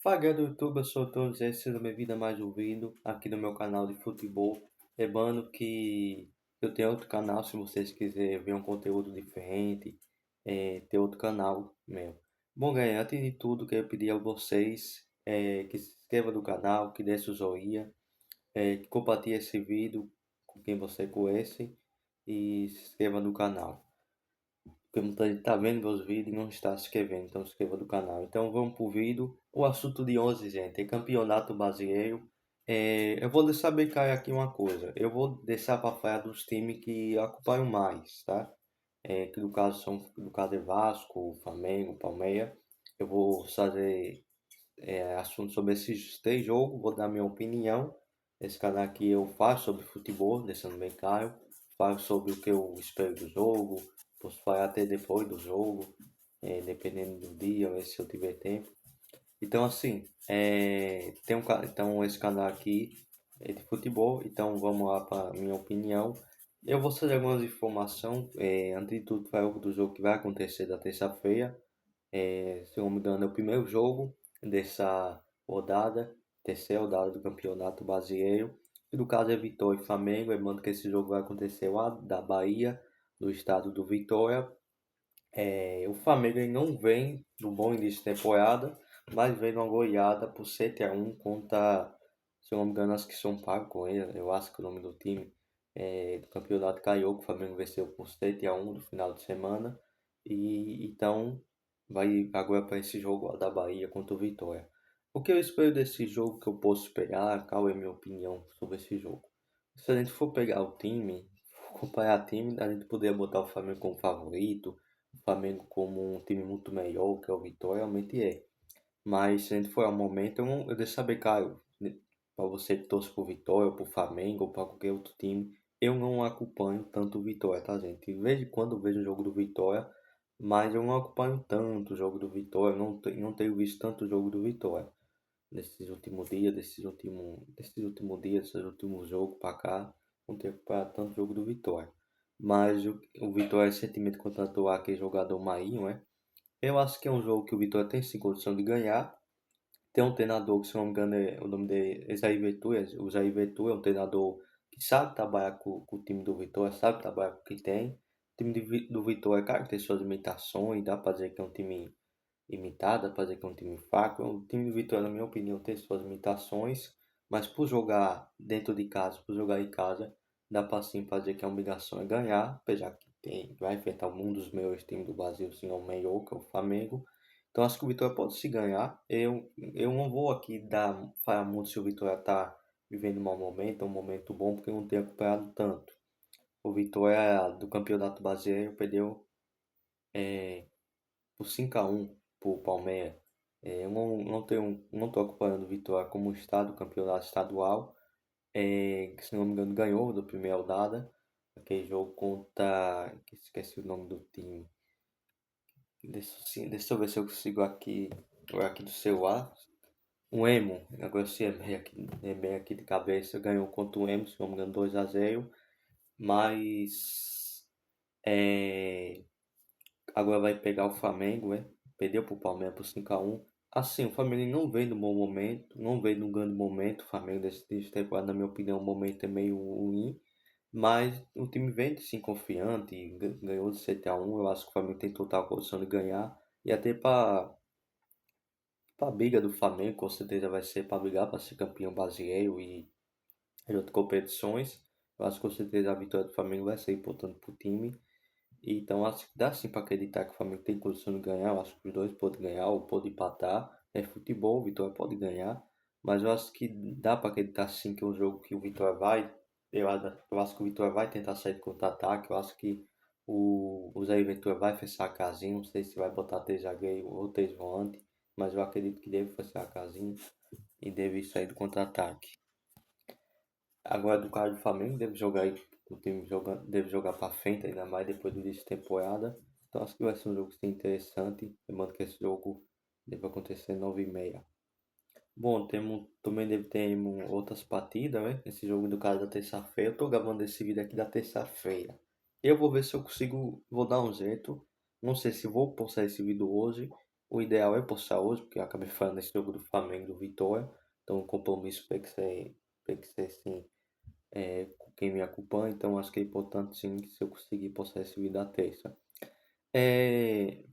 Fala galera do YouTube, eu sou o Tom Zé, seja bem-vindo a mais um vídeo aqui no meu canal de futebol. Lembrando que eu tenho outro canal, se vocês quiserem ver um conteúdo diferente, tem outro canal meu. Bom galera, antes de tudo, quero pedir a vocês que se inscrevam no canal, que deixem o joinha, que compartilhem esse vídeo com quem você conhece e se inscreva no canal. Porque muita gente tá vendo meus vídeos e não está se inscrevendo, então se inscreva no canal. Então vamos pro vídeo. O assunto de hoje, gente, é campeonato brasileiro. Eu vou deixar bem claro aqui uma coisa. Eu vou deixar para falar dos times que acompanham mais, tá? Que no caso no caso é Vasco, Flamengo, Palmeiras. Eu vou fazer assunto sobre esses três jogos, vou dar minha opinião. Esse canal aqui eu faço sobre futebol, deixando bem claro. Falo sobre o que eu espero do jogo, posso falar até depois do jogo, dependendo do dia, ou se eu tiver tempo. Então assim, então esse canal aqui é de futebol, então vamos lá para minha opinião. Eu vou fazer algumas informações, antes de tudo, falar do jogo que vai acontecer da terça-feira. Se eu não me engano, é o primeiro jogo dessa rodada, terceira rodada do Campeonato Brasileiro. E no caso é Vitória e Flamengo, lembrando que esse jogo vai acontecer lá da Bahia, do estado do Vitória. O Flamengo ele não vem do bom início de temporada, mas vem numa goleada por 7-1 contra, se eu não me engano, acho que São Paulo, com ele, eu acho que é o nome do time, do Campeonato Carioca. O Flamengo venceu por 7-1 no final de semana. E então vai agora para esse jogo lá da Bahia contra o Vitória. O que eu espero desse jogo, que eu posso esperar, qual é a minha opinião sobre esse jogo? Se a gente for pegar o time, comparar time, a gente poderia botar o Flamengo como favorito, o Flamengo como um time muito melhor que o Vitória, realmente é. Mas se a gente for ao momento, eu deixo saber, cara, para você que torce por Vitória, por Flamengo ou para qualquer outro time, eu não acompanho tanto o Vitória, tá, gente? De vez em quando eu vejo o jogo do Vitória, mas eu não acompanho tanto o jogo do Vitória, não tenho visto tanto o jogo do Vitória nesses últimos dias, desses últimos dias, desses últimos jogos para cá, não tenho acompanhado tanto o jogo do Vitória. Mas o Vitória recentemente contratou aquele jogador Marinho, né? Eu acho que é um jogo que o Vitória tem sim condição de ganhar. Tem um treinador que, se não me engano, o nome dele é Jair Ventura. O Jair Ventura é um treinador que sabe trabalhar com o time do Vitória, sabe trabalhar com o que tem. O time do Vitória, cara, tem suas limitações, dá pra dizer que é um time limitado, dá pra dizer que é um time fraco. O time do Vitória, na minha opinião, tem suas limitações, mas por jogar dentro de casa, por jogar em casa, dá pra sim fazer que a obrigação é ganhar, apesar que vai enfrentar um dos melhores times do Brasil, se não o melhor, que é o Flamengo. Então acho que o Vitória pode se ganhar. Eu não vou aqui falar muito se o Vitória está vivendo um mau momento, um momento bom, porque eu não tenho acompanhado tanto. O Vitória do Campeonato Brasileiro perdeu por 5-1 para o Palmeiras. Eu não tô acompanhando o Vitória como está do campeonato estadual. Que, se não me engano, ganhou da primeira rodada. Aquele jogo contra. Que esqueci o nome do time. Deixa eu ver se eu consigo aqui do celular. O Emo, agora se é bem aqui de cabeça, ganhou contra o Emo, se não me engano, 2-0. Mas agora vai pegar o Flamengo, né? Perdeu pro Palmeiras por 5-1. Assim, o Flamengo não vem no bom momento, não vem num grande momento. O Flamengo desse temporada, na minha opinião, o momento é meio ruim. Mas o time vem sim confiante, ganhou de 7-1. Eu acho que o Flamengo tem total condição de ganhar. E até para a briga do Flamengo, com certeza vai ser para brigar para ser campeão brasileiro e em outras competições. Eu acho que com certeza a vitória do Flamengo vai ser importante para o time. E então acho que dá sim para acreditar que o Flamengo tem condição de ganhar. Eu acho que os dois podem ganhar ou podem empatar. É futebol, o Vitória pode ganhar. Mas eu acho que dá para acreditar sim que é um jogo que o Vitória vai. Eu acho que o Vitória vai tentar sair de contra-ataque. Eu acho que o Zé Ventura vai fechar a casinha. Não sei se vai botar três zagueiros ou três volantes. Mas eu acredito que deve fechar a casinha e deve sair do contra-ataque. Agora do cara do Flamengo deve jogar aí, o time deve jogar para frente ainda mais depois do início de temporada. Então acho que vai ser um jogo sim, interessante. Lembrando que esse jogo deve acontecer 9h30. Bom, também deve ter outras partidas, né? Esse jogo do cara da terça-feira. Eu tô gravando esse vídeo aqui da terça-feira. Eu vou ver se eu consigo, vou dar um jeito. Não sei se vou postar esse vídeo hoje, O ideal é postar hoje, porque eu acabei falando nesse jogo do Flamengo e do Vitória. Então o compromisso tem que ser sim, com quem me acompanha. Então acho que é importante sim se eu conseguir postar esse vídeo da terça.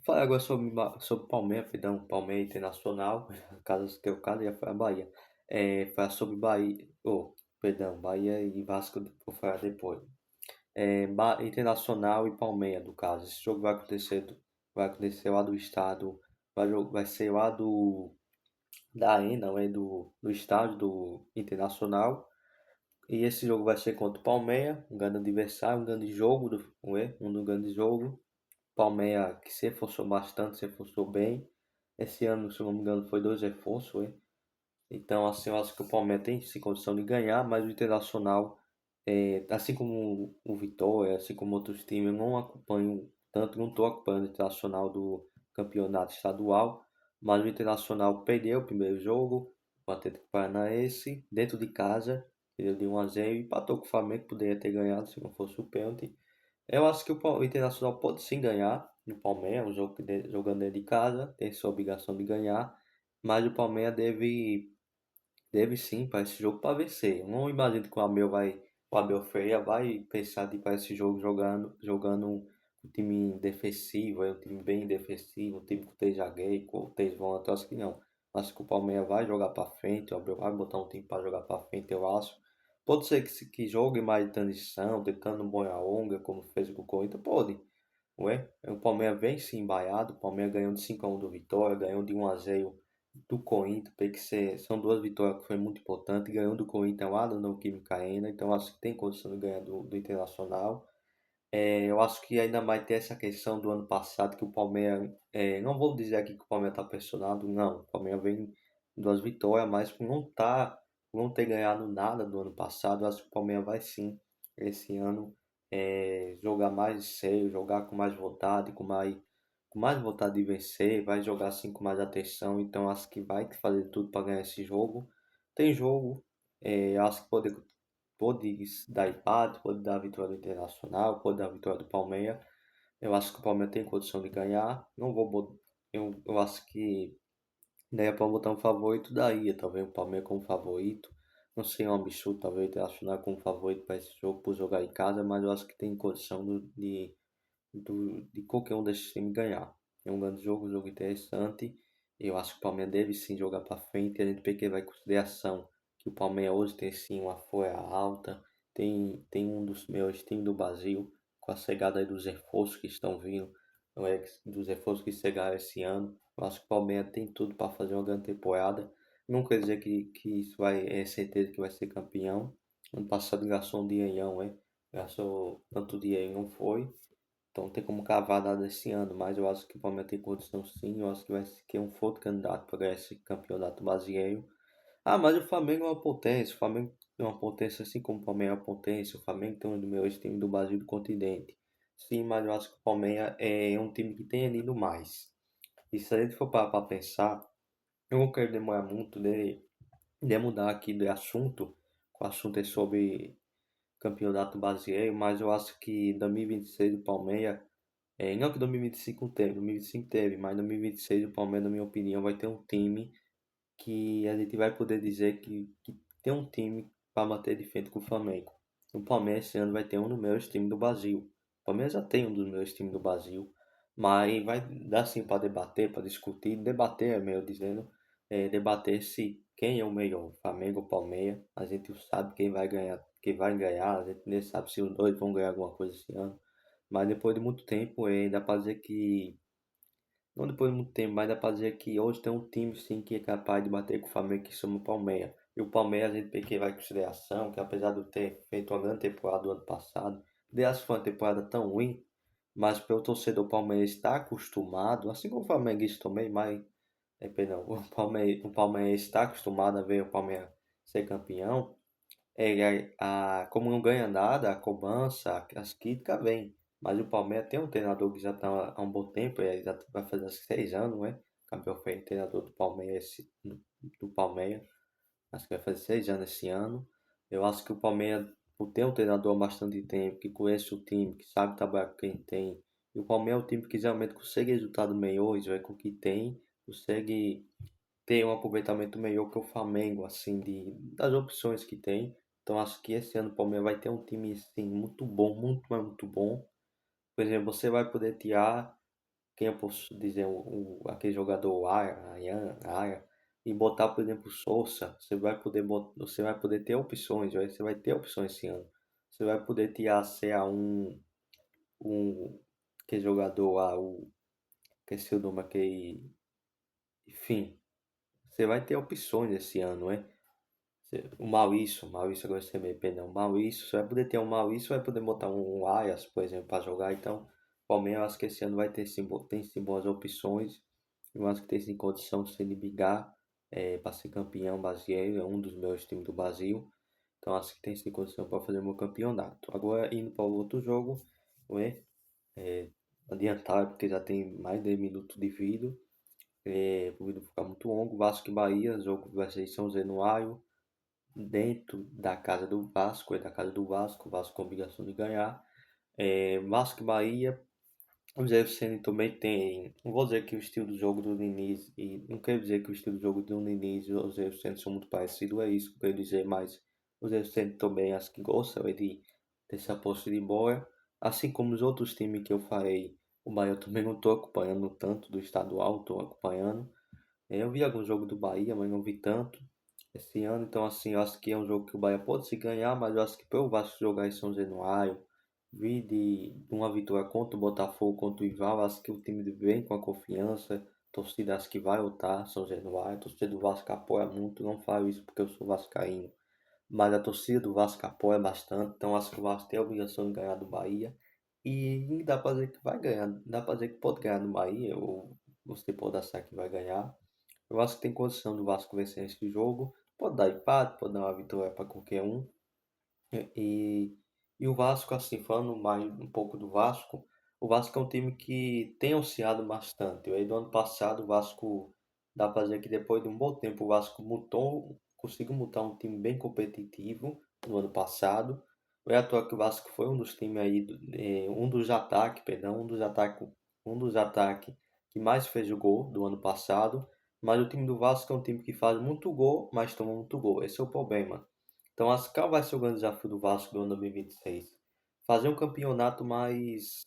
Falar agora sobre Palmeiras, perdão, Palmeiras Internacional, caso que é o caso, ia falar Bahia. Falar sobre Bahia, perdão, Bahia e Vasco, vou falar depois. Internacional e Palmeiras, no caso. Esse jogo vai acontecer lá do estado, vai ser lá da Arena, não é do estádio do Internacional. E esse jogo vai ser contra o Palmeiras, um grande adversário, um grande jogo, não é? Um grande jogo. Palmeiras que se reforçou bastante, se reforçou bem. Esse ano, se não me engano, foi dois reforços, é? Então, assim, eu acho que o Palmeiras tem sim condição de ganhar, mas o Internacional, assim como o Vitória, assim como outros times, eu não acompanho tanto, não estou acompanhando o Internacional do campeonato estadual, mas o Internacional perdeu o primeiro jogo, o Atlético Paranaense, dentro de casa, perdeu de 1-0 e empatou com o Flamengo, que poderia ter ganhado se não fosse o pênalti. Eu acho que o Internacional pode sim ganhar no Palmeiras, um jogo jogando dentro de casa, tem sua obrigação de ganhar, mas o Palmeiras deve sim para esse jogo para vencer. Eu não imagino que o Abel Ferreira vai pensar de para esse jogo jogando um time defensivo, um time bem defensivo, um time com três zagueiros, com três volantes, eu acho que não. Acho que o Palmeiras vai jogar para frente, o Abel vai botar um time para jogar para frente, eu acho. Pode ser que jogue mais de transição, tentando um bom a longa, como fez com o Corinthians, pode. Ué, o Palmeiras vem sim embaiado, o Palmeiras ganhou de 5-1 do Vitória, ganhou de 1-0 do Corinthians, tem que ser, são duas vitórias que foi muito importante, ganhou do Corinthians lá no Neoquímica Arena, então acho que tem condição de ganhar do Internacional. Eu acho que ainda mais tem essa questão do ano passado que o Palmeiras, não vou dizer aqui que o Palmeiras está pressionado, não, o Palmeiras vem duas vitórias, mas por não ter ganhado nada do ano passado, eu acho que o Palmeiras vai sim, esse ano, jogar mais sério, jogar com mais vontade, com mais vontade de vencer, vai jogar assim com mais atenção, então acho que vai fazer tudo para ganhar esse jogo. Tem jogo, acho que pode dar empate, pode dar a vitória do Internacional, pode dar a vitória do Palmeiras. Eu acho que o Palmeiras tem condição de ganhar. Não vou botar, eu acho que daí para botar um favorito daí, talvez o Palmeiras como favorito. Não sei, é um absurdo, talvez o Internacional como favorito para esse jogo, por jogar em casa, mas eu acho que tem condição de qualquer um desses times ganhar. É um grande jogo, um jogo interessante. Eu acho que o Palmeiras deve sim jogar para frente. A gente tem que levar em consideração que o Palmeiras hoje tem sim uma folha alta, tem um dos melhores times do Brasil, com a chegada aí dos reforços que estão vindo, não é, dos reforços que chegaram esse ano. Eu acho que o Palmeiras tem tudo para fazer uma grande temporada. Não quer dizer que isso é certeza que vai ser campeão. Ano passado gastou um dinheirão, gastou tanto dinheiro, não foi. Então não tem como cavar nada esse ano, mas eu acho que o Palmeiras tem condição sim, eu acho que vai ser um forte candidato para ganhar esse campeonato brasileiro. Ah, mas o Flamengo é uma potência, o Flamengo é uma potência assim como o Palmeiras é uma potência, o Flamengo tem um dos melhores times do Brasil e do continente. Sim, mas eu acho que o Palmeiras é um time que tem ido mais. E se a gente for parar para pensar, eu não quero demorar muito de mudar aqui de assunto, o assunto é sobre campeonato brasileiro, mas eu acho que 2026 o Palmeiras não que 2025 teve, 2025 teve, mas 2026 o Palmeiras, na minha opinião, vai ter um time que a gente vai poder dizer que tem um time para bater de frente com o Flamengo. O Palmeiras esse ano vai ter um dos melhores times do Brasil. O Palmeiras já tem um dos melhores times do Brasil, mas vai dar sim para debater, para discutir, debater, é melhor dizendo, debater se quem é o melhor, o Flamengo ou o Palmeiras. A gente sabe quem vai ganhar, a gente nem sabe se os dois vão ganhar alguma coisa esse ano. Mas depois de muito tempo, dá para dizer que. Não depois de muito tempo, mas dá para dizer que hoje tem um time sim que é capaz de bater com o Flamengo que chama o Palmeiras. E o Palmeiras a gente tem que levar em consideração que apesar de eu ter feito uma grande temporada do ano passado, aliás foi uma temporada tão ruim, mas pelo torcedor Palmeiras está acostumado, assim como o flamenguista também, mas perdão, o Palmeiras está acostumado a ver o Palmeiras ser campeão. Como não ganha nada, a cobrança, as críticas vêm. Mas o Palmeiras tem um treinador que já está há um bom tempo, já vai fazer 6 anos, né? Campeão foi treinador do Palmeiras, acho que vai fazer 6 anos esse ano. Eu acho que o Palmeiras, por ter um treinador há bastante tempo, que conhece o time, que sabe trabalhar com quem tem, E o Palmeiras é um time que geralmente consegue resultado melhores, vai com o que tem, consegue ter um aproveitamento melhor que o Flamengo, assim, das opções que tem. Então acho que esse ano o Palmeiras vai ter um time assim, muito bom, muito, mas muito bom. Por exemplo, você vai poder tirar, quem eu posso dizer, aquele jogador Aia, e botar, por exemplo, o Sousa. Você vai poder ter opções, você vai ter opções esse ano. Você vai poder tirar um que jogador lá, esqueci o nome, aquele, enfim, você vai ter opções esse ano, né? O Maurício agora você me perdão, o Maurício, você vai poder ter um Maurício, vai poder botar um Arias, por exemplo, para jogar. Então, o Palmeiras, acho que esse ano vai ter sim, tem sim boas opções. Eu acho que tem sim condição de se brigar para ser campeão brasileiro, é um dos meus times do Brasil. Então, acho que tem sim condição para fazer o meu campeonato. Agora, indo para o outro jogo, né? É, adiantar, porque já tem mais de minutos de vídeo, para o vídeo ficar muito longo. Vasco e Bahia, jogo vai ser em São Januário, dentro da casa do Vasco, é da casa do Vasco, o Vasco com a obrigação de ganhar. Vasco e Bahia, o Zé Vicente também tem. Não vou dizer que o estilo do jogo do Diniz, e não quero dizer que o estilo do jogo do Diniz e o Zé Vicente são muito parecidos, é isso que eu quero dizer, mas o Zé Vicente também acho que gosta dessa posse de bola, assim como os outros times que eu falei. O Bahia eu também não estou acompanhando tanto do estadual, estou acompanhando. Eu vi algum jogo do Bahia, mas não vi tanto esse ano. Então, assim, eu acho que é um jogo que o Bahia pode se ganhar, mas eu acho que pelo Vasco jogar em São Januário, vir de uma vitória contra o Botafogo, contra o Ival, eu acho que o time vem com a confiança. A torcida acho que vai lutar São Januário. A torcida do Vasco apoia muito. Não falo isso porque eu sou vascaíno, mas a torcida do Vasco apoia bastante. Então, acho que o Vasco tem a obrigação de ganhar do Bahia. E dá para dizer que vai ganhar. Dá para dizer que pode ganhar do Bahia, ou você pode achar que vai ganhar. Eu acho que tem condição do Vasco vencer esse jogo. Pode dar empate, pode dar uma vitória para qualquer um. E, e o Vasco, assim, falando mais um pouco do Vasco, o Vasco é um time que tem oscilado bastante. Aí do ano passado, o Vasco, dá para dizer que depois de um bom tempo, o Vasco conseguiu montar um time bem competitivo no ano passado. Não é à toa que o Vasco foi um dos times aí, um dos ataques que mais fez o gol do ano passado. Mas o time do Vasco é um time que faz muito gol, mas toma muito gol. Esse é o problema. Então, acho que qual vai ser o grande desafio do Vasco do ano 2026? Fazer um campeonato mais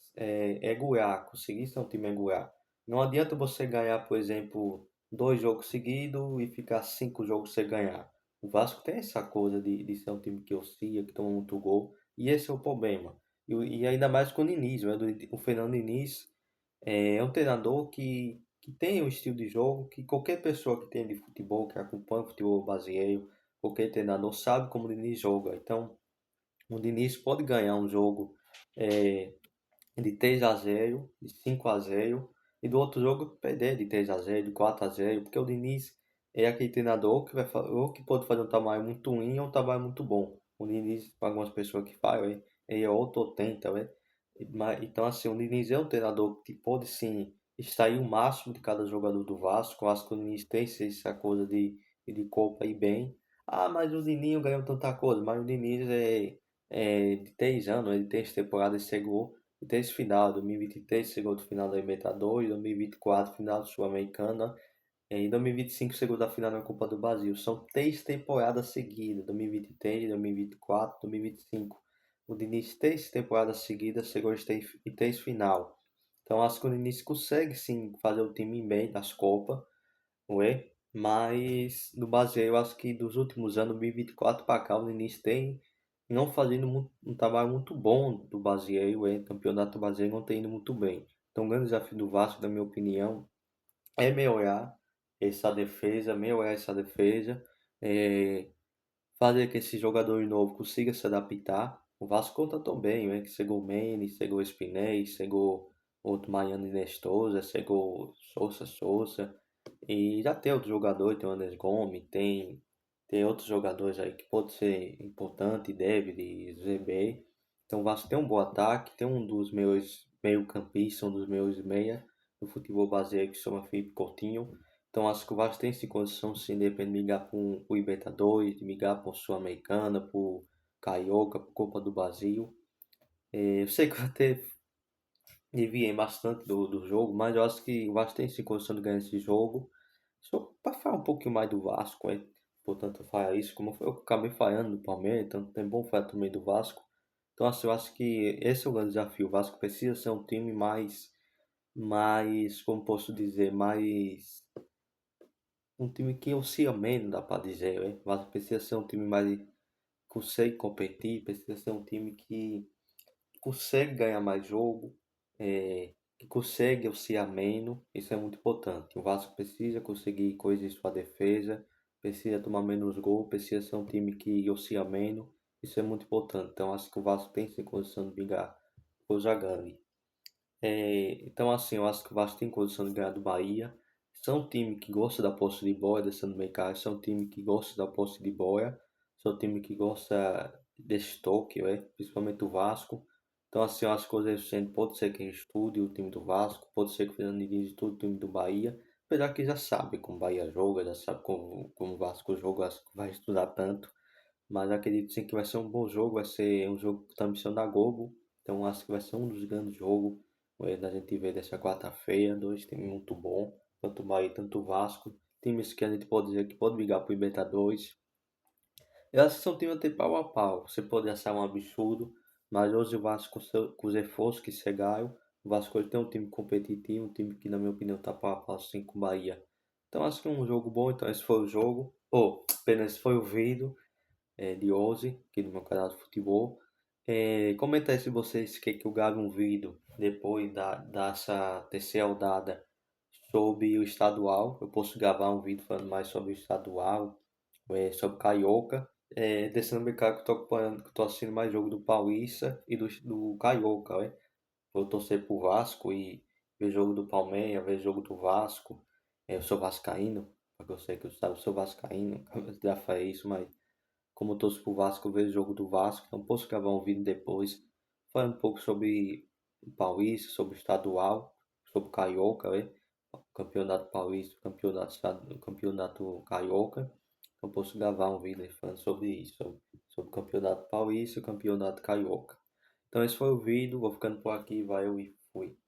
regular, conseguir ser um time regular. Não adianta você ganhar, por exemplo, 2 jogos seguidos e ficar 5 jogos sem ganhar. O Vasco tem essa coisa de ser um time que oscila, que toma muito gol, e esse é o problema. E ainda mais com o Diniz, né? O Fernando Diniz é um treinador que tem um estilo de jogo que qualquer pessoa que tem de futebol, que acompanha o futebol brasileiro, qualquer treinador sabe como o Diniz joga. Então, o Diniz pode ganhar um jogo é, de 3-0, de 5-0, e do outro jogo perder de 3-0, de 4-0, porque o Diniz é aquele treinador que ou que pode fazer um trabalho muito ruim ou um trabalho muito bom. O Diniz, para algumas pessoas que falam, ele é outro tenta, né? Então, assim, o Diniz é um treinador que pode sim extrair o máximo de cada jogador do Vasco. Eu acho que o Diniz tem sim, essa coisa de Copa e bem. Ah, mas o Dininho ganhou tanta coisa, mas o Diniz é de 3 anos, ele tem essa temporada, ele chegou e tem esse final, 2023 chegou do final da Libertadores, 2024 final do Sul-Americana, em 2025 chegou da final da Copa do Brasil. São 3 temporadas seguidas, 2023, 2024, 2025. O Diniz 3 temporadas seguidas chegou em 3 final. Então acho que o Diniz consegue sim fazer o time bem nas Copas, não é? Mas no brasileiro, eu acho que dos últimos anos, 2024 para cá, o Diniz tem não fazendo um trabalho muito bom do brasileiro, é? Campeonato brasileiro não tem indo muito bem. Então o grande desafio do Vasco, na minha opinião, é melhorar essa defesa, é, fazer que esse jogador novo consiga se adaptar. O Vasco contratou bem, né? Que chegou o Mendes, chegou o Spiney, chegou outro Mariano Nestosa, chegou Sousa, e já tem outro jogador, tem o Andrés Gomes, tem outros jogadores aí que pode ser importante, David, ZB. Então o Vasco tem um bom ataque, tem um dos meus meio-campistas, um dos meus meia do futebol brasileiro que se chama Felipe Coutinho. Então acho que o Vasco tem sim condição sim de repente ligar para o Libertadores, de ligar para o Sul-Americana, para o Carioca, para a Copa do Brasil. Eu sei que vai ter Deviei bastante do jogo, mas eu acho que o Vasco tem sim condição de ganhar esse jogo. Só para falar um pouquinho mais do Vasco, é. Portanto, falar isso, como eu acabei falhando do Palmeiras, então tem bom falar também do Vasco. Então, assim, eu acho que esse é o grande desafio. O Vasco precisa ser um time como posso dizer, um time que oscila menos, dá para dizer, né? O Vasco precisa ser um time mais que consegue competir, precisa ser um time que consegue ganhar mais jogo, que consegue auxiliar menos, isso é muito importante. O Vasco precisa conseguir coisas em sua defesa, precisa tomar menos gol, precisa ser um time que oscila menos, isso é muito importante. Então acho que o Vasco tem sim condição de brigar coisa grande. Então, assim, eu acho que o Vasco tem condição de ganhar do Bahia. São um time que gosta da posse de bola, deixando bem claro. São um time que gosta da posse de bola. São um time que gosta desse toque, né? Principalmente o Vasco. Então, assim, eu acho que o Rogério Ceni pode ser que ele estude o time do Vasco, pode ser que o Fernando Diniz estude o time do Bahia. Apesar que já sabe como o Bahia joga, já sabe como o Vasco joga, acho que vai estudar tanto. Mas acredito sim que vai ser um bom jogo, vai ser um jogo com transmissão da Globo. Então acho que vai ser um dos grandes jogos da gente ver dessa quarta-feira. Dois times muito bons, tanto o Bahia, tanto o Vasco. Times que a gente pode dizer que pode brigar por Libertadores. Eu acho que são times até pau a pau. Você pode achar um absurdo, mas hoje o Vasco com os esforços que chegaram, o Vasco hoje tem um time competitivo, um time que na minha opinião tá pau a pau sim com o Bahia. Então acho que é um jogo bom, então esse foi o jogo. Apenas esse foi o vídeo de hoje, aqui no meu canal de futebol. Comenta aí se vocês querem que eu grave um vídeo depois dessa terceira rodada sobre o estadual. Eu posso gravar um vídeo falando mais sobre o estadual, sobre Carioca. Deixando bem claro que eu tô acompanhando, que eu tô assistindo mais jogo do Paulista e do Carioca, né? Vou torcer pro Vasco e ver jogo do Palmeiras, ver jogo do Vasco. Eu sou vascaíno, porque eu sei que eu sabe, eu sou vascaíno, já falei isso, mas como eu torço pro Vasco, eu vejo o jogo do Vasco, então posso gravar um vídeo depois falando um pouco sobre o Paulista, sobre o estadual, sobre o Carioca, né? O Campeonato Paulista, o Campeonato Carioca. Então posso gravar um vídeo aí falando sobre isso, sobre o Campeonato Paulista e o Campeonato Carioca. Então esse foi o vídeo, vou ficando por aqui, valeu e fui.